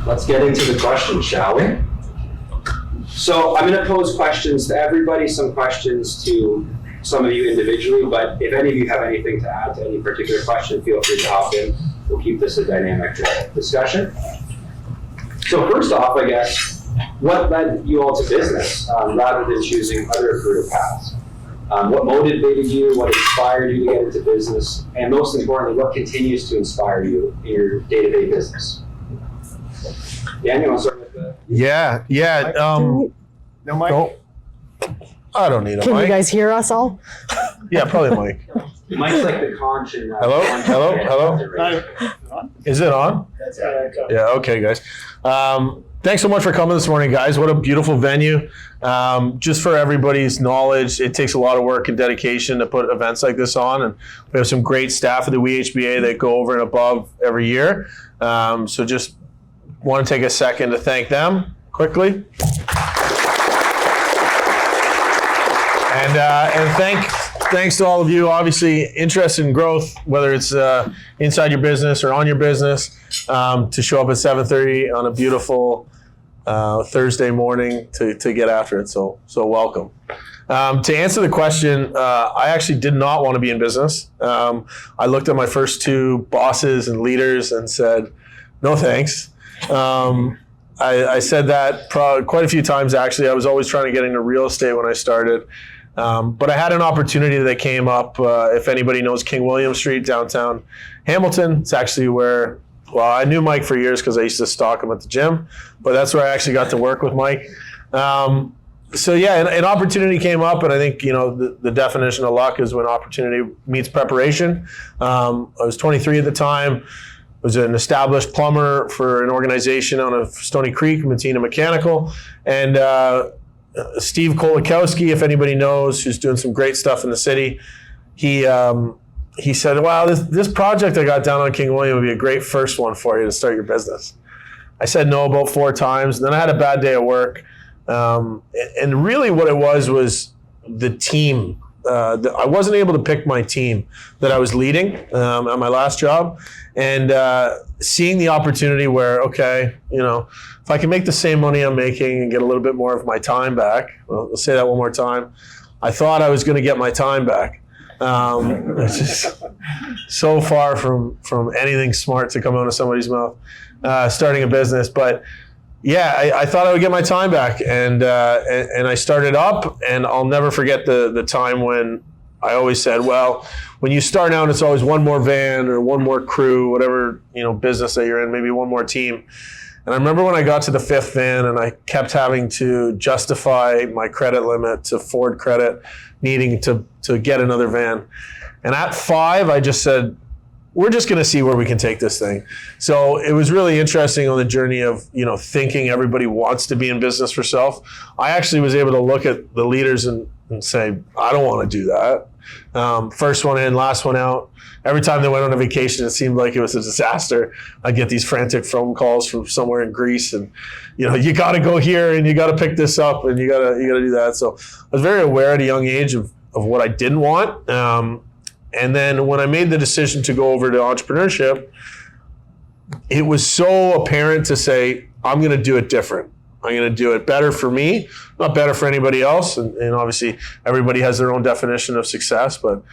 let's get into the questions, shall we? So I'm going to pose questions to everybody, some questions to some of you individually, but if any of you have anything to add to any particular question, feel free to hop in. We'll keep this a dynamic discussion. So first off, I guess, what led you all to business rather than choosing other career paths? What motivated you? What inspired you to get into business? And most importantly, what continues to inspire you in your day-to-day business? Dan, you want to start with the... Yeah. No mic? Oh, I don't need a mic. Can you guys hear us all? Yeah, probably a mic. Mike's like the conch in... Hello? Is it on? That's right. Yeah, okay, guys. Thanks so much for coming this morning, guys. What a beautiful venue. Just for everybody's knowledge, it takes a lot of work and dedication to put events like this on, and we have some great staff at the WHBA that go over and above every year. So just want to take a second to thank them quickly. And thanks to all of you, obviously interested in growth, whether it's inside your business or on your business, to show up at 7:30 on a beautiful Thursday morning to get after it. So welcome. To answer the question, I actually did not want to be in business. I looked at my first two bosses and leaders and said, no thanks. I said that quite a few times, actually. I was always trying to get into real estate when I started. But I had an opportunity that came up. If anybody knows King William Street, downtown Hamilton, it's actually where, well, I knew Mike for years because I used to stalk him at the gym, but that's where I actually got to work with Mike. So yeah, an opportunity came up, and I think, the definition of luck is when opportunity meets preparation. I was 23 at the time. I was an established plumber for an organization out of Stony Creek, Matina Mechanical, and Steve Kolakowski, if anybody knows, who's doing some great stuff in the city, he said, wow, this project I got down on King William would be a great first one for you to start your business. I said no about 4 times, and then I had a bad day at work. And really what it was the team. I wasn't able to pick my team that I was leading at my last job, and seeing the opportunity where, okay, if I can make the same money I'm making and get a little bit more of my time back, well, let's say that one more time. I thought I was going to get my time back. It's just so far from anything smart to come out of somebody's mouth, starting a business. But yeah, I thought I would get my time back, and I started up, and I'll never forget the time when I always said, well, when you start out, it's always one more van or one more crew, whatever, business that you're in, maybe one more team. And I remember when I got to the 5th van and I kept having to justify my credit limit to Ford Credit, needing to get another van. And at 5, I just said, we're just going to see where we can take this thing. So it was really interesting on the journey of, thinking everybody wants to be in business for self. I actually was able to look at the leaders and say, I don't want to do that. First one in, last one out. Every time they went on a vacation, it seemed like it was a disaster. I'd get these frantic phone calls from somewhere in Greece, and you got to go here, and you got to pick this up, and you got to do that. So I was very aware at a young age of what I didn't want. And then when I made the decision to go over to entrepreneurship, it was so apparent to say, I'm going to do it different. I'm going to do it better for me, not better for anybody else. And obviously, everybody has their own definition of success, but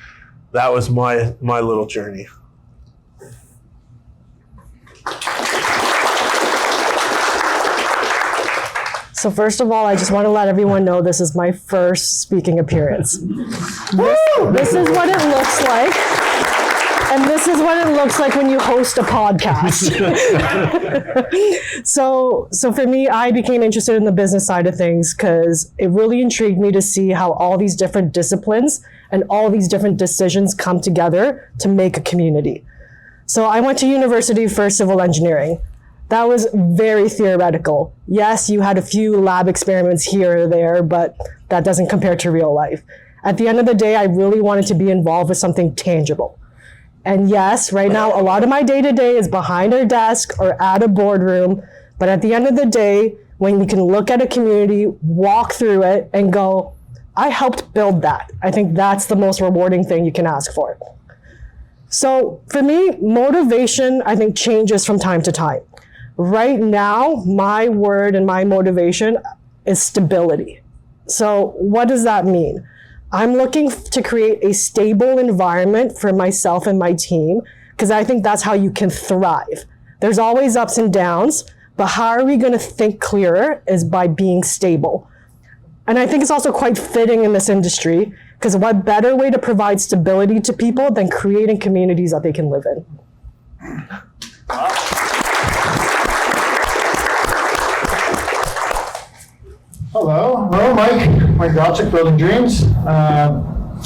that was my little journey. So first of all, I just want to let everyone know this is my first speaking appearance. This is what it looks like. And this is what it looks like when you host a podcast. So for me, I became interested in the business side of things because it really intrigued me to see how all these different disciplines and all these different decisions come together to make a community. So I went to university for civil engineering. That was very theoretical. Yes, you had a few lab experiments here or there, but that doesn't compare to real life. At the end of the day, I really wanted to be involved with something tangible. And yes, right now, a lot of my day-to-day is behind a desk or at a boardroom. But at the end of the day, when you can look at a community, walk through it, and go, I helped build that. I think that's the most rewarding thing you can ask for. So for me, motivation, I think, changes from time to time. Right now, my word and my motivation is stability. So what does that mean? I'm looking to create a stable environment for myself and my team, because I think that's how you can thrive. There's always ups and downs, but how are we going to think clearer is by being stable. And I think it's also quite fitting in this industry, because what better way to provide stability to people than creating communities that they can live in? Hello, Mike Gotchick, Building Dreams.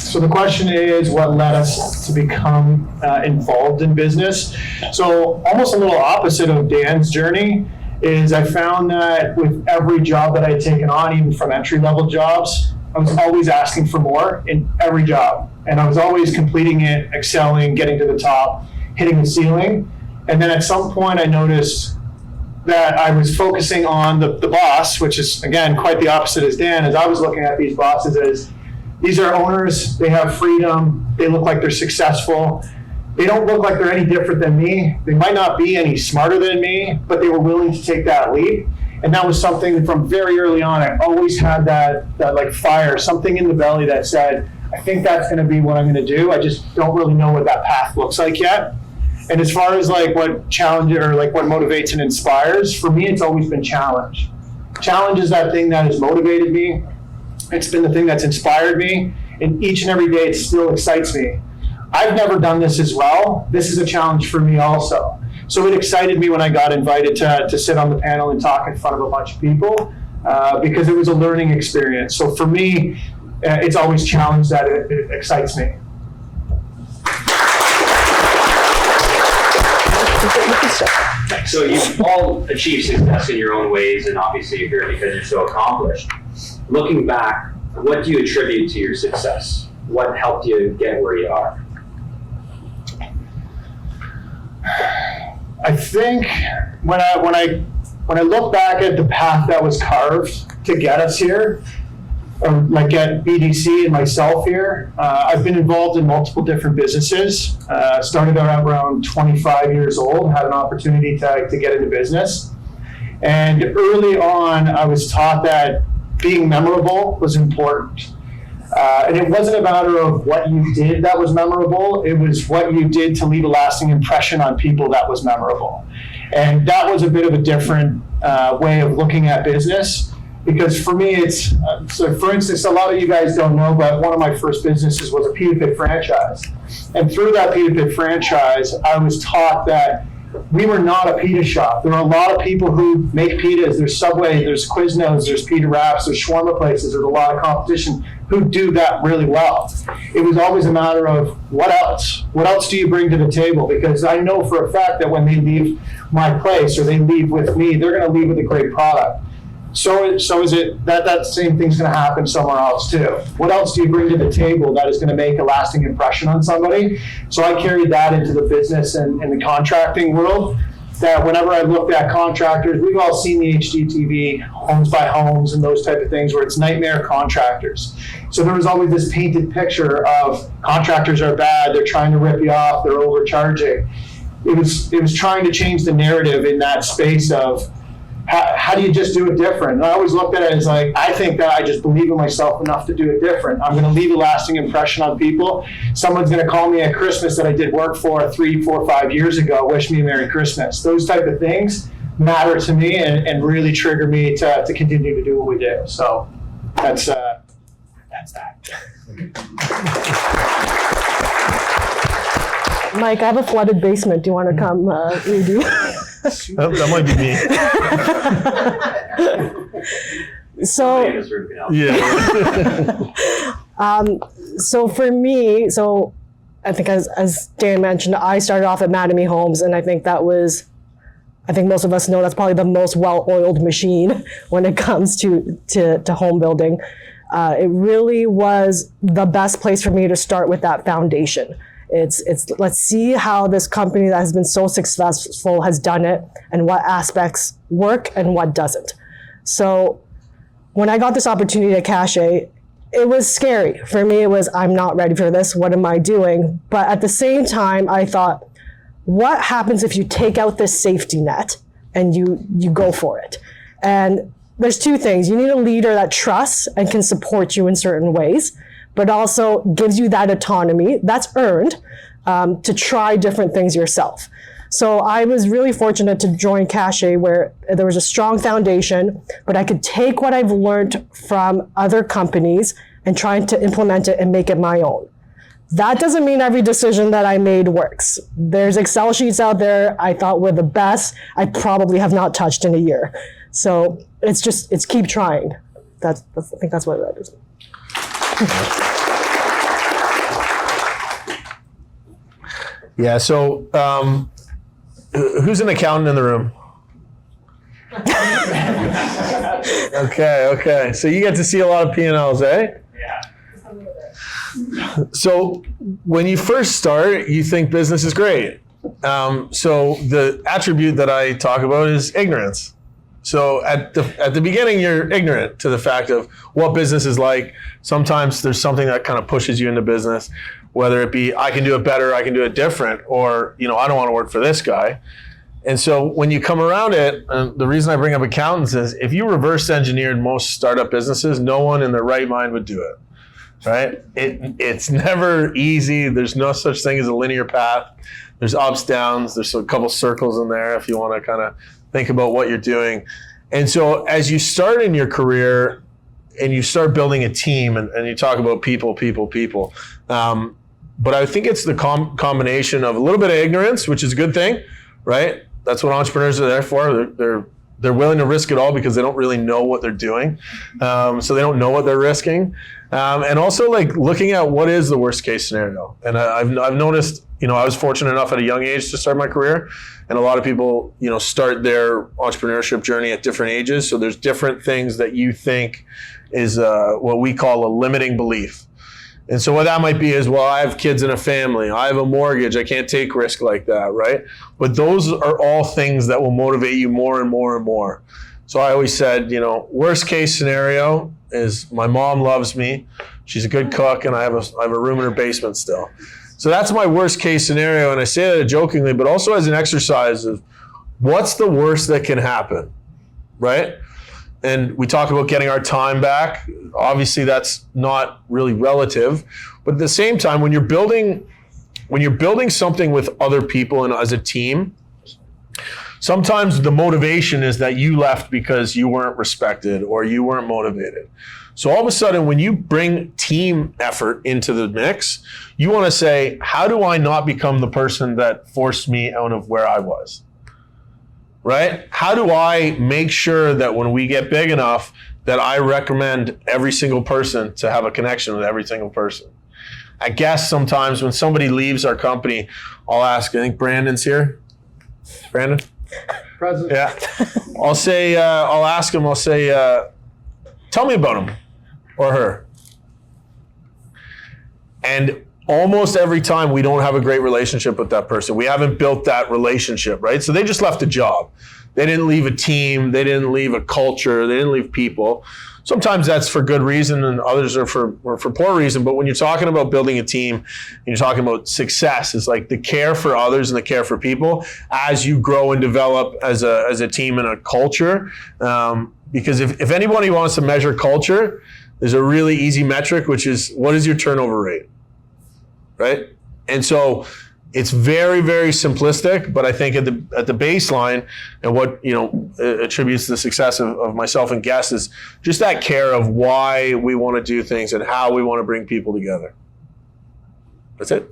So the question is, what led us to become involved in business? So almost a little opposite of Dan's journey is I found that with every job that I'd taken on, even from entry-level jobs, I was always asking for more in every job. And I was always completing it, excelling, getting to the top, hitting the ceiling. And then at some point I noticed that I was focusing on the boss, which is, again, quite the opposite as Dan, as I was looking at these bosses as, these are owners, they have freedom, they look like they're successful, they don't look like they're any different than me, they might not be any smarter than me, but they were willing to take that leap. And that was something from very early on, I always had that like fire, something in the belly that said, I think that's gonna be what I'm gonna do, I just don't really know what that path looks like yet. And as far as like what challenge or like what motivates and inspires, for me, it's always been challenge. Challenge is that thing that has motivated me. It's been the thing that's inspired me. And each and every day, it still excites me. I've never done this as well. This is a challenge for me also. So it excited me when I got invited to sit on the panel and talk in front of a bunch of people because it was a learning experience. So for me, it's always challenge that it excites me. So you've all achieved success in your own ways, and obviously you're here because you're so accomplished. Looking back, what do you attribute to your success? What helped you get where you are? I think when I look back at the path that was carved to get us here, or like at BDC and myself here, I've been involved in multiple different businesses. Started out around 25 years old, had an opportunity to get into business. And early on, I was taught that being memorable was important. And it wasn't a matter of what you did that was memorable, it was what you did to leave a lasting impression on people that was memorable. And that was a bit of a different way of looking at business. Because for me, it's, so for instance, a lot of you guys don't know, but one of my first businesses was a pita pit franchise. And through that pita pit franchise, I was taught that we were not a pita shop. There are a lot of people who make pitas. There's Subway, there's Quiznos, there's pita wraps, there's shawarma places, there's a lot of competition who do that really well. It was always a matter of what else? What else do you bring to the table? Because I know for a fact that when they leave my place or they leave with me, they're gonna leave with a great product. So is it that same thing's going to happen somewhere else too. What else do you bring to the table that is going to make a lasting impression on somebody? So I carried that into the business and the contracting world, that whenever I looked at contractors, we've all seen the HGTV, Homes by Homes and those type of things where it's nightmare contractors. So there was always this painted picture of contractors are bad, they're trying to rip you off, they're overcharging. It was trying to change the narrative in that space of how do you just do it different? And I always looked at it as like, I think that I just believe in myself enough to do it different. I'm gonna leave a lasting impression on people. Someone's gonna call me at Christmas that I did work for 3, 4, 5 years ago, wish me a Merry Christmas. Those type of things matter to me and really trigger me to continue to do what we do. So that's that. Mike, I have a flooded basement. Do you want to come redo? That might be me. So, Yeah. so for me, so I think as Dan mentioned, I started off at Madame Homes, and I think that was, I think most of us know that's probably the most well-oiled machine when it comes to home building. It really was the best place for me to start with that foundation. It's let's see how this company that has been so successful has done it and what aspects work and what doesn't. So when I got this opportunity at Cachet, it was scary. For me, it was, I'm not ready for this. What am I doing? But at the same time, I thought, what happens if you take out this safety net and you go for it. And there's two things. You need a leader that trusts and can support you in certain ways, but also gives you that autonomy that's earned to try different things yourself. So I was really fortunate to join Cachet, where there was a strong foundation, but I could take what I've learned from other companies and try to implement it and make it my own. That doesn't mean every decision that I made works. There's Excel sheets out there I thought were the best. I probably have not touched in a year. So it's keep trying. I think that's what that is. Yeah, so who's an accountant in the room? Okay. So you get to see a lot of P&Ls, eh? So when you first start, you think business is great. So the attribute that I talk about is ignorance. So at the beginning, you're ignorant to the fact of what business is like. Sometimes there's something that kind of pushes you into business, whether it be I can do it better, I can do it different, or I don't want to work for this guy. And so when you come around it, the reason I bring up accountants is if you reverse engineered most startup businesses, no one in their right mind would do it. Right? It's never easy. There's no such thing as a linear path. There's ups, downs. There's a couple circles in there if you want to kind of think about what you're doing. And so as you start in your career and you start building a team and you talk about people. But I think it's the combination of a little bit of ignorance, which is a good thing, right? That's what entrepreneurs are there for. They're willing to risk it all because they don't really know what they're doing. So they don't know what they're risking. And also like looking at what is the worst case scenario. And I've noticed, I was fortunate enough at a young age to start my career. And a lot of people, start their entrepreneurship journey at different ages. So there's different things that you think is what we call a limiting belief. And so what that might be is, well, I have kids and a family. I have a mortgage. I can't take risk like that, right? But those are all things that will motivate you more and more and more. So I always said, worst case scenario is my mom loves me. She's a good cook, and I have a room in her basement still. So that's my worst case scenario. And I say that jokingly, but also as an exercise of what's the worst that can happen, right? And we talk about getting our time back. Obviously, that's not really relative. But at the same time, when you're building something with other people and as a team, sometimes the motivation is that you left because you weren't respected or you weren't motivated. So all of a sudden, when you bring team effort into the mix, you want to say, how do I not become the person that forced me out of where I was? Right? How do I make sure that when we get big enough that I recommend every single person to have a connection with every single person? I guess sometimes when somebody leaves our company, I'll ask, I think Brandon's here. Brandon? Present. Yeah. I'll ask him, tell me about him or her. And almost every time we don't have a great relationship with that person. We haven't built that relationship, right? So they just left a job. They didn't leave a team. They didn't leave a culture. They didn't leave people. Sometimes that's for good reason and others are for poor reason. But when you're talking about building a team and you're talking about success, it's like the care for others and the care for people as you grow and develop as a team and a culture. Because if anybody wants to measure culture, there's a really easy metric, which is what is your turnover rate? Right? And so it's very, very simplistic, but I think at the baseline and what attributes the success of myself and guests is just that care of why we want to do things and how we want to bring people together. That's it.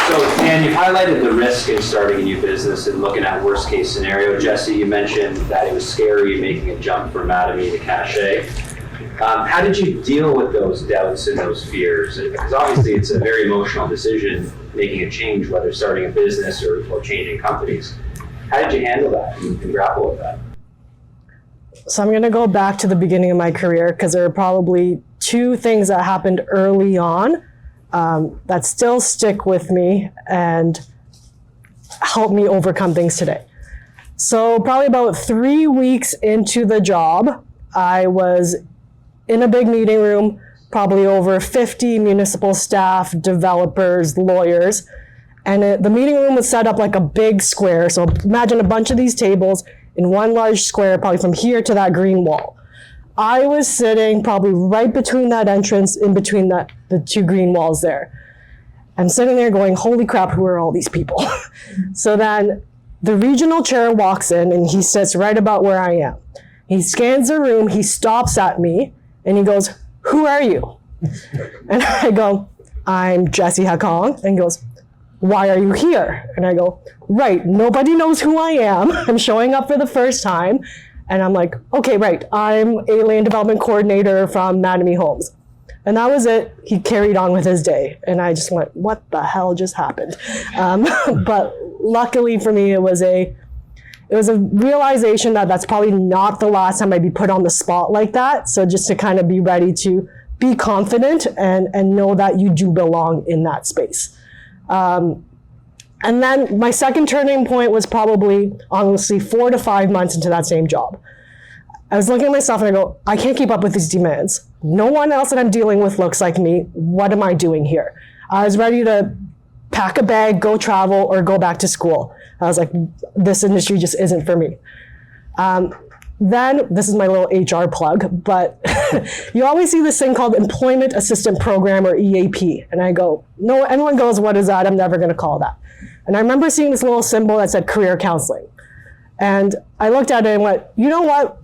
So, Dan, you highlighted the risk in starting a new business and looking at worst case scenario. Jesse, you mentioned that it was scary making a jump from Madame to Cachet. How did you deal with those doubts and those fears? Because obviously it's a very emotional decision, making a change, whether starting a business or changing companies. How did you handle that and grapple with that? So I'm going to go back to the beginning of my career because there are probably two things that happened early on that still stick with me and help me overcome things today. So probably about 3 weeks into the job, I was in a big meeting room, probably over 50 municipal staff, developers, lawyers. And the meeting room was set up like a big square. So imagine a bunch of these tables in one large square, probably from here to that green wall. I was sitting probably right between that entrance, in between the two green walls there. I'm sitting there going, holy crap, who are all these people? So then the regional chair walks in and he sits right about where I am. He scans the room, he stops at me, and he goes, who are you? And I go, I'm Jessie Hakong. And he goes, why are you here? And I go, right, nobody knows who I am. I'm showing up for the first time. And I'm like, okay, right, I'm a land development coordinator from Cachet Homes. And that was it. He carried on with his day. And I just went, what the hell just happened? But luckily for me, it was a realization that that's probably not the last time I'd be put on the spot like that. So just to kind of be ready to be confident and know that you do belong in that space. And then my second turning point was probably, honestly, 4 to 5 months into that same job. I was looking at myself and I go, I can't keep up with these demands. No one else that I'm dealing with looks like me. What am I doing here? I was ready to pack a bag, go travel, or go back to school. I was like, this industry just isn't for me. Then, this is my little HR plug, but you always see this thing called Employment Assistant Program, or EAP. And I go, no, everyone goes, what is that? I'm never gonna call that. And I remember seeing this little symbol that said career counseling. And I looked at it and went, you know what?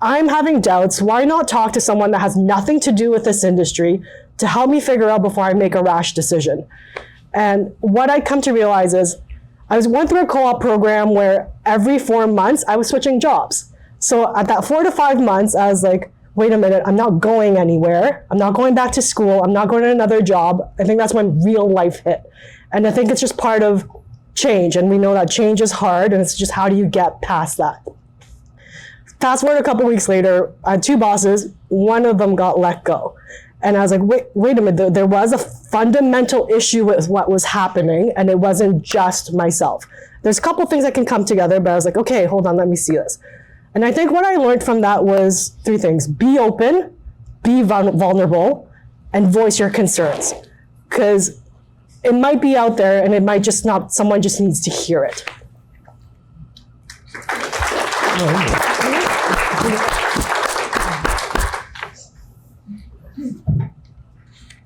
I'm having doubts. Why not talk to someone that has nothing to do with this industry to help me figure out before I make a rash decision? And what I come to realize is I went through a co-op program where every 4 months I was switching jobs. So at that 4 to 5 months, I was like, wait a minute, I'm not going anywhere. I'm not going back to school. I'm not going to another job. I think that's when real life hit. And I think it's just part of change. And we know that change is hard, and it's just how do you get past that? Fast forward a couple weeks later, I had 2 bosses. One of them got let go. And I was like, wait a minute, there was a fundamental issue with what was happening, and it wasn't just myself. There's a couple things that can come together, but I was like, okay, hold on, let me see this. And I think what I learned from that was 3 things. Be open, be vulnerable, and voice your concerns. Because it might be out there, and it might just not, someone just needs to hear it.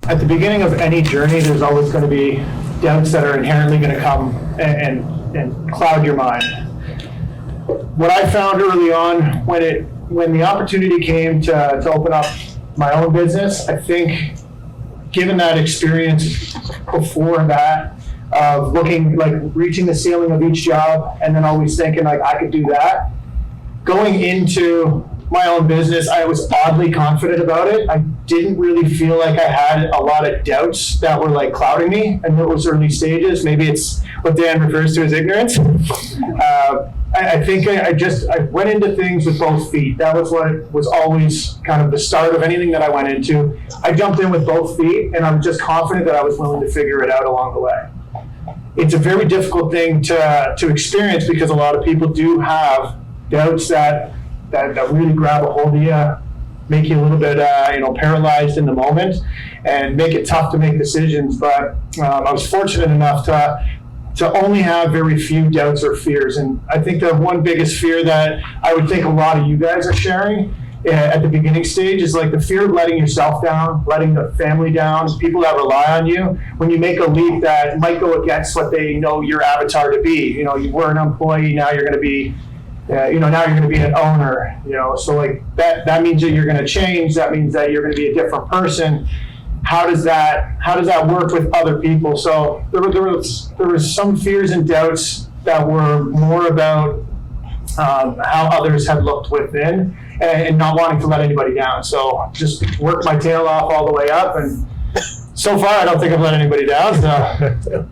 At the beginning of any journey, there's always going to be doubts that are inherently going to come and cloud your mind. What I found early on, when the opportunity came to open up my own business, I think given that experience before that, of looking, like reaching the ceiling of each job and then always thinking like I could do that, going into my own business, I was oddly confident about it. I didn't really feel like I had a lot of doubts that were like clouding me in those early stages. Maybe it's what Dan refers to as ignorance. I think I went into things with both feet. That was what was always kind of the start of anything that I went into. I jumped in with both feet, and I'm just confident that I was willing to figure it out along the way. It's a very difficult thing to experience because a lot of people do have doubts that really grab a hold of you, make you a little bit paralyzed in the moment, and make it tough to make decisions. But I was fortunate enough to only have very few doubts or fears. And I think the one biggest fear that I would think a lot of you guys are sharing at the beginning stage is like the fear of letting yourself down, letting the family down, people that rely on you, when you make a leap that might go against what they know your avatar to be. You know, you were an employee, now you're going to be now you're going to be an owner, so like that means that you're going to change. That means that you're going to be a different person. How does that work with other people? So there was some fears and doubts that were more about how others had looked within and not wanting to let anybody down. So just worked my tail off all the way up, and so far I don't think I've let anybody down. So.